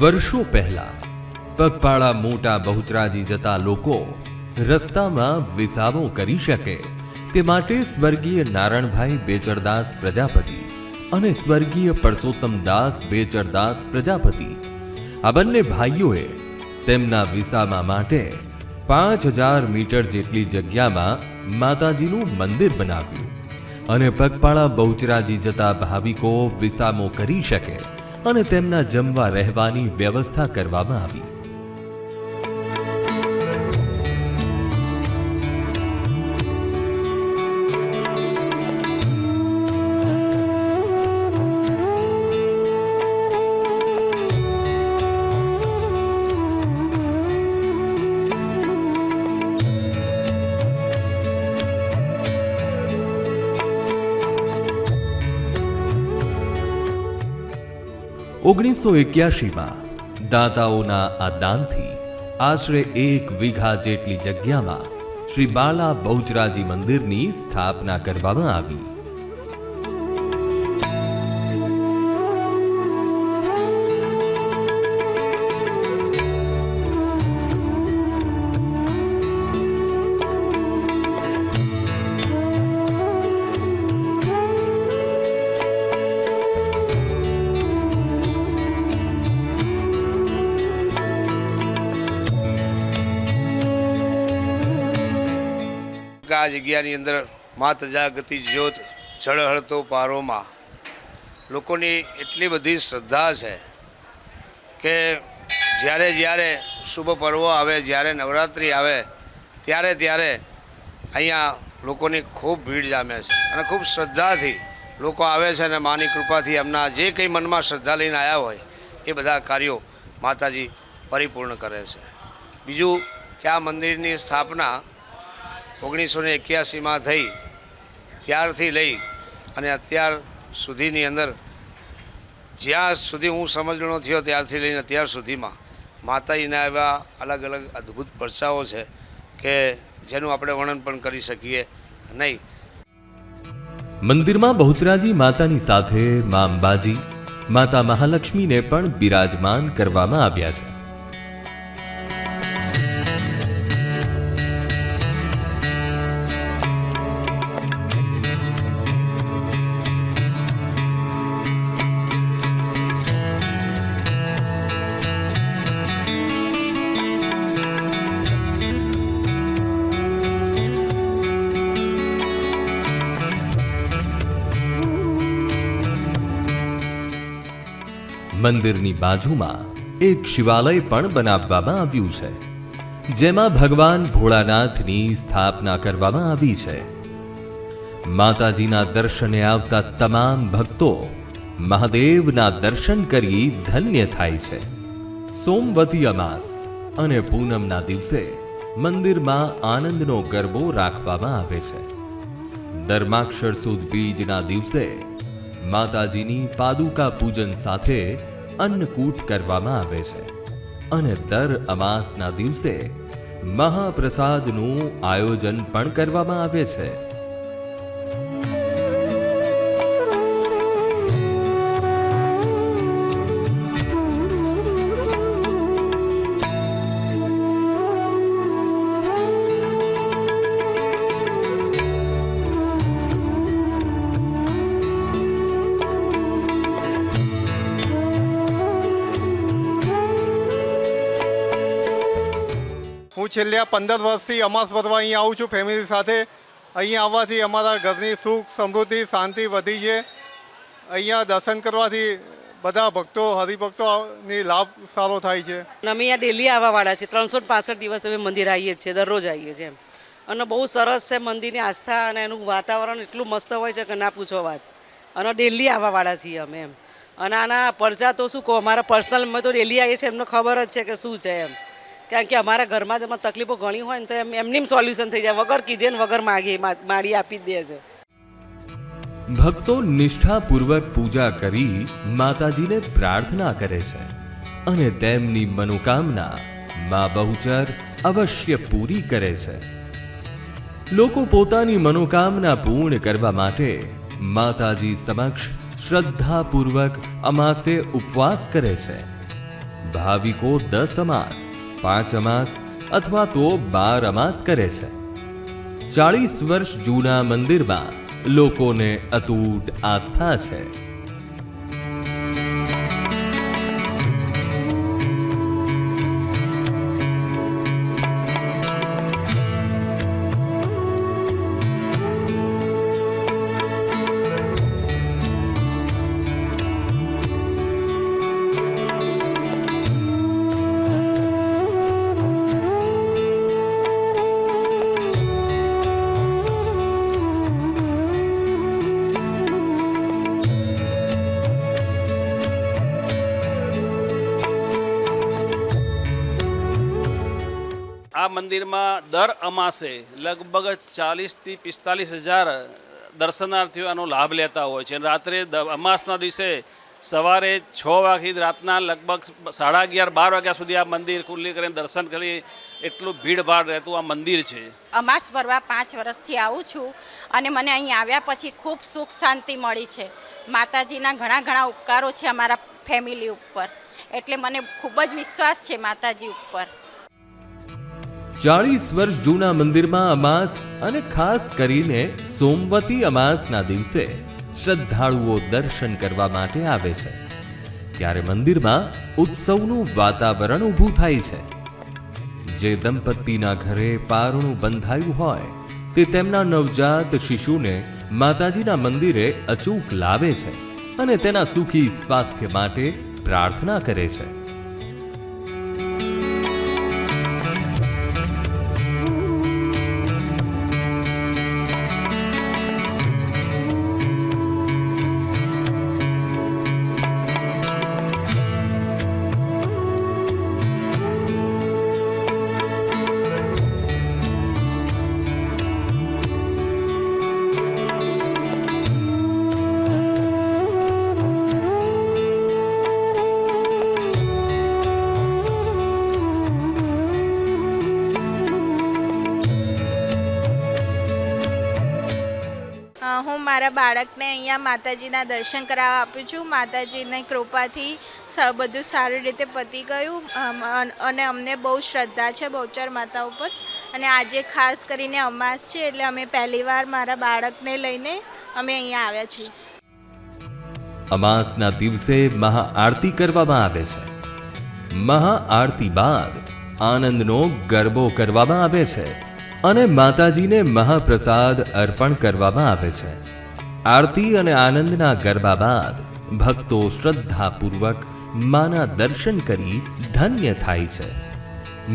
વર્ષો પહેલા પગપાળા મોટા બહુચરાજી જતા લોકો રસ્તામાં વિસામો કરી શકે તે માટે સ્વર્ગીય નારણભાઈ બેચરદાસ પ્રજાપતિ અને સ્વર્ગીય પરસોત્તમદાસ બેચરદાસ પ્રજાપતિ આ બંને ભાઈઓએ તેમના વિસામા માટે 5000 મીટર જેટલી જગ્યામાં માતાજીનું મંદિર બનાવ્યું અને પગપાળા બહુચરાજી જતા ભાવિકો વિસામો કરી શકે અને તેમના જમવા રહેવાની વ્યવસ્થા કરવામાં આવી। ઓગણીસો 81 દાતાઓના આ દાનથી આશરે 1 વીઘા જેટલી જગ્યામાં શ્રી બાલા બહુચરાજી મંદિરની સ્થાપના કરવામાં આવી। આ જગ્યાની અંદર મા તજાગતિ જ્યોત ઝળહળતો પારોમાં લોકોની એટલી બધી શ્રદ્ધા છે કે જ્યારે જ્યારે શુભ પર્વો આવે, જ્યારે નવરાત્રિ આવે ત્યારે અહીંયા લોકોની ખૂબ ભીડ જામે છે અને ખૂબ શ્રદ્ધાથી લોકો આવે છે અને માની કૃપાથી એમના જે કંઈ મનમાં શ્રદ્ધા લઈને આવ્યા હોય એ બધા કાર્યો માતાજી પરિપૂર્ણ કરે છે। બીજું કે આ મંદિરની સ્થાપના 1981માં થઈ ત્યારથી લઈ અને અત્યાર સુધીની અંદર જ્યાં સુધી હું સમજણો થયો ત્યારથી લઈને અત્યાર સુધીમાં માતાજીના એવા અલગ અલગ અદ્ભુત પરચાઓ છે કે જેનું આપણે વર્ણન પણ કરી શકીએ નહીં। મંદિરમાં બહુચરાજી માતાની સાથે મા અંબાજી, માતા મહાલક્ષ્મીને પણ બિરાજમાન કરવામાં આવ્યા છે। મંદિરની બાજુમાં એક શિવાલય પણ બનાવવામાં આવ્યું છે, જેમાં ભગવાન ભોળાનાથની સ્થાપના કરવામાં આવી છે। માતાજીના દર્શને આવતા તમામ ભક્તો મહાદેવના દર્શન કરી ધન્ય થાય છે। સોમવતી અમાસ અને પૂનમના દિવસે મંદિરમાં આનંદનો ગરબો રાખવામાં આવે છે। ધર્માક્ષર સુદ બીજના દિવસે માતાજીની પાદુકા પૂજન સાથે અન્નકૂટ કરવામાં આવે છે અને દર અમાસના દિવસે મહાપ્રસાદનું આયોજન પણ કરવામાં આવે છે। હું છેલ્લા 15 વર્ષથી અમાસ ભરવા અહીં આવું છું ફેમિલી સાથે। અહીંયા આવવાથી અમારા ઘરની સુખ, સમૃદ્ધિ, શાંતિ વધી છે। અહીંયા દર્શન કરવાથી બધા ભક્તો, હરિભક્તોની લાભ સારો થાય છે। અમે અહીંયા ડેલી આવવાવાળા છે, 365 દિવસ અમે મંદિર આવીએ છીએ, દરરોજ આવીએ છીએ અને બહુ સરસ છે મંદિરની આસ્થા અને એનું વાતાવરણ એટલું મસ્ત હોય છે કે ના પૂછો વાત। અને ડેલી આવવાવાળા છીએ અમે અને આના પરચા તો શું કહો, અમારા પર્સનલ અમે તો ડેલી આવીએ છીએ, એમને ખબર જ છે કે શું છે કારણ કે અમારા ઘરમાં જ તકલીફો ઘણી હોય ને તો એમની સોલ્યુશન થઈ જાય, વગર કીધે ને વગર માગી માળી આપી જ દે છે। ભક્તો નિષ્ઠાપૂર્વક પૂજા કરી માતાજીને પ્રાર્થના કરે છે અને તેમની મનોકામના મા બહુચર અવશ્ય પૂરી કરે છે। લોકો પોતાની મનોકામના પૂર્ણ કરવા માટે માતાજી સમક્ષ શ્રદ્ધાપૂર્વક અમાસે ઉપવાસ કરે છે। ભાવિકો 10 અમાસ, 5 અમાસ અથવા તો 12 અમાસ કરે છે. 40 વર્ષ જૂના મંદિરમાં લોકોને અતૂટ આસ્થા છે. આ મંદિરમાં દર અમાસે લગભગ 40,000 થી 45,000 દર્શનાર્થીઓ આનો લાભ લેતા હોય છે. રાત્રે અમાસના દિવસે સવારે 6 વાગ્યાથી રાતના લગભગ 11:30 12 વાગ્યા સુધી આ મંદિર ખુલ્લી કરીને દર્શન કરી એટલું ભીડભાડ રહેતું આ મંદિર છે. અમાસ ભરવા 5 વર્ષથી આવું છું અને મને અહીં આવ્યા પછી ખૂબ સુખ શાંતિ મળી છે. માતાજીના ઘણા ઉપકારો છે અમારા ફેમિલી ઉપર, એટલે મને ખૂબ જ વિશ્વાસ છે માતાજી ઉપર. 40 વર્ષ જૂના મંદિરમાં અમાસ અને ખાસ કરીને સોમવતી અમાસના દિવસે શ્રદ્ધાળુઓ દર્શન કરવા માટે આવે છે. ત્યારે મંદિરમાં ઉત્સવનું વાતાવરણ ઊભું થાય છે. જે દંપતીના ઘરે પારણું બંધાયું હોય તે તેમના નવજાત શિશુને માતાજીના મંદિરે અચૂક લાવે છે અને તેના સુખી સ્વાસ્થ્ય માટે પ્રાર્થના કરે છે. હું મારા બાળકને અહીંયા માતાજીના દર્શન કરાવવા આપું છું. માતાજીની કૃપાથી બધું સારી રીતે પતી ગયું અને અમને બહુ શ્રદ્ધા છે બહુચર માતા ઉપર. અને આજે ખાસ કરીને અમાસ છે એટલે અમે પહેલીવાર મારા બાળકને લઈને અમે અહીંયા આવ્યા છીએ. અમાસના દિવસે મહાઆરતી કરવામાં આવે છે. મહાઆરતી બાદ આનંદનો ગરબો કરવામાં આવે છે અને માતાજીને મહાપ્રસાદ અર્પણ કરવામાં આવે છે. આરતી અને આનંદના ગરબા બાદ ભક્તો શ્રદ્ધાપૂર્વક માના દર્શન કરી ધન્ય થાય છે.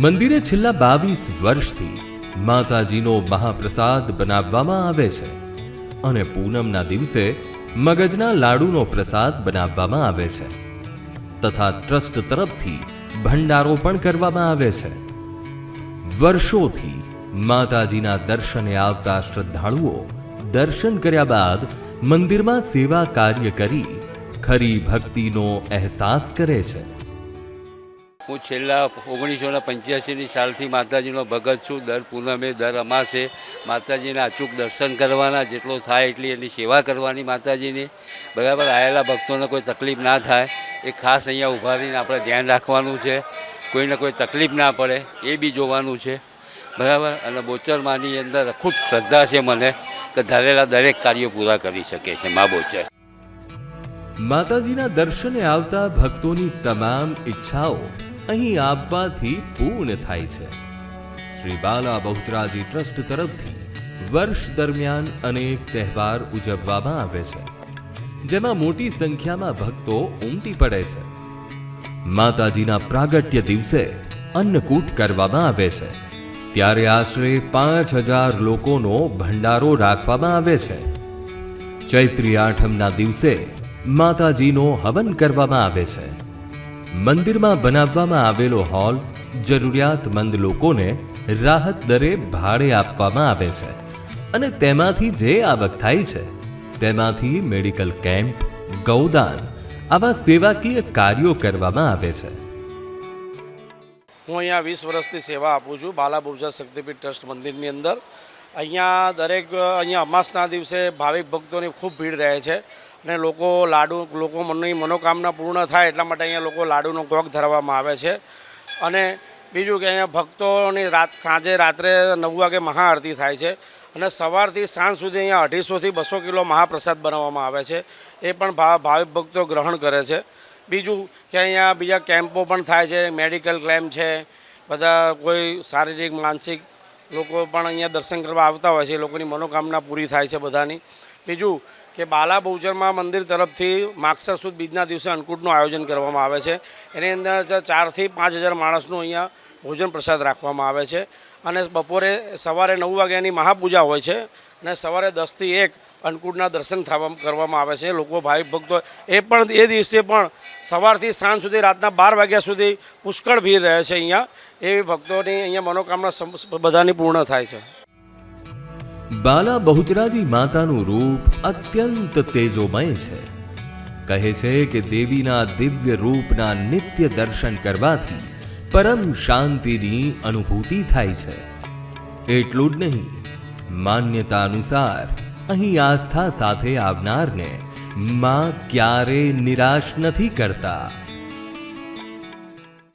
મંદિરે છેલ્લા 22 વર્ષથી માતાજીનો મહાપ્રસાદ બનાવવામાં આવે છે અને પૂનમના દિવસે મગજના લાડુનો પ્રસાદ બનાવવામાં આવે છે તથા ટ્રસ્ટ તરફથી ભંડારો પણ કરવામાં આવે છે. વર્ષોથી માતાજીના દર્શને આવતા શ્રદ્ધાળુઓ દર્શન કર્યા બાદ મંદિરમાં સેવા કાર્ય કરી ખરી ભક્તિનો અહેસાસ કરે છે. હું છેલ્લા 1985ની સાલથી માતાજીનો ભગત છું. દર પૂનમે દર અમાસે માતાજીના અચૂક દર્શન કરવાના, જેટલો થાય એટલી એની સેવા કરવાની માતાજીની. બરાબર, આવેલા ભક્તોને કોઈ તકલીફ ના થાય એ ખાસ અહીંયા ઊભા રહીને આપણે ધ્યાન રાખવાનું છે. કોઈને કોઈ તકલીફ ના પડે એ બી જોવાનું છે. બરાબર, અને બોચરમાની અંદર અખૂટ શ્રદ્ધા છે મને કે ધારેલા દરેક કાર્યો પૂરા કરી શકે છે મા બોચર. માતાજીના દર્શને આવતા ભક્તોની તમામ ઈચ્છાઓ અહીં આવવાથી પૂર્ણ થાય છે. શ્રી બાલા બહુચરાજી ટ્રસ્ટ તરફથી વર્ષ દરમિયાન અનેક તહેવાર ઉજવવામાં આવે છે, જેમાં મોટી સંખ્યામાં ભક્તો ઉમટી પડે છે. માતાજીના પ્રાગટ્ય દિવસે અન્નકૂટ કરવામાં આવે છે. ત્યારે આશરે 5,000 લોકોનો ભંડારો રાખવામાં આવે છે. ચૈત્રી આઠમના દિવસે માતાજીનો હવન કરવામાં આવે છે. મંદિરમાં બનાવવામાં આવેલો હોલ જરૂરિયાતમંદ લોકોને રાહત દરે ભાડે આપવામાં આવે છે અને તેમાંથી જે આવક થાય છે તેમાંથી મેડિકલ કેમ્પ, ગૌદાન આવા સેવાકીય કાર્યો કરવામાં આવે છે. હું અહીંયા 20 વર્ષથી સેવા આપું છું બાલા બહુચર શક્તિપીઠ ટ્રસ્ટ મંદિરની અંદર. અહીંયા અમાસના દિવસે ભાવિક ભક્તોની ખૂબ ભીડ રહે છે અને લોકો મનની મનોકામના પૂર્ણ થાય એટલા માટે અહીંયા લોકો લાડુનો ભોગ ધરવામાં આવે છે. અને બીજું કે અહીંયા ભક્તોની સાંજે રાત્રે 9 વાગે મહાઆરતી થાય છે અને સવારથી સાંજ સુધી અહીંયા 250 થી 200 કિલો મહાપ્રસાદ બનાવવામાં આવે છે. એ પણ ભાવિક ભક્તો ગ્રહણ કરે છે. બીજું કે અહીંયા બીજા કેમ્પો પણ થાય છે, મેડિકલ કેમ્પ છે, બધા કોઈ શારીરિક માનસિક લોકો પણ અહીંયા દર્શન કરવા આવતા હોય છે, એ લોકોની મનોકામના પૂરી થાય છે બધાની. બીજું કે બાલા બહુચરમાં મંદિર તરફથી માગસર સુદ બીજના દિવસે અન્નકૂટનું આયોજન કરવામાં આવે છે. એની અંદર 4,000 થી 5,000 માણસનું અહીંયા ભોજન પ્રસાદ રાખવામાં આવે છે. અને સવારે 9 વાગ્યાની મહાપૂજા હોય છે અને સવારે 10 થી 1 અન્નકૂટના દર્શન કરવામાં આવે છે. લોકો ભાવિક ભક્તો એ દિવસે પણ સવારથી સાંજ સુધી રાતના 12 વાગ્યા સુધી પુષ્કળ ભીડ રહે છે અહીંયા. એવી ભક્તોની અહીંયા મનોકામના બધાની પૂર્ણ થાય છે. બાલા બહુચરાજી માતાનું રૂપ અત્યંત તેજોમય છે. કહે છે કે દેવીના દિવ્ય રૂપના નિત્ય દર્શન કરવાથી પરમ શાંતિની અનુભૂતિ થાય છે. એટલું જ નહીં, માન્યતા અનુસાર અહીં આસ્થા સાથે આવનારને માં ક્યારે નિરાશ નથી કરતા.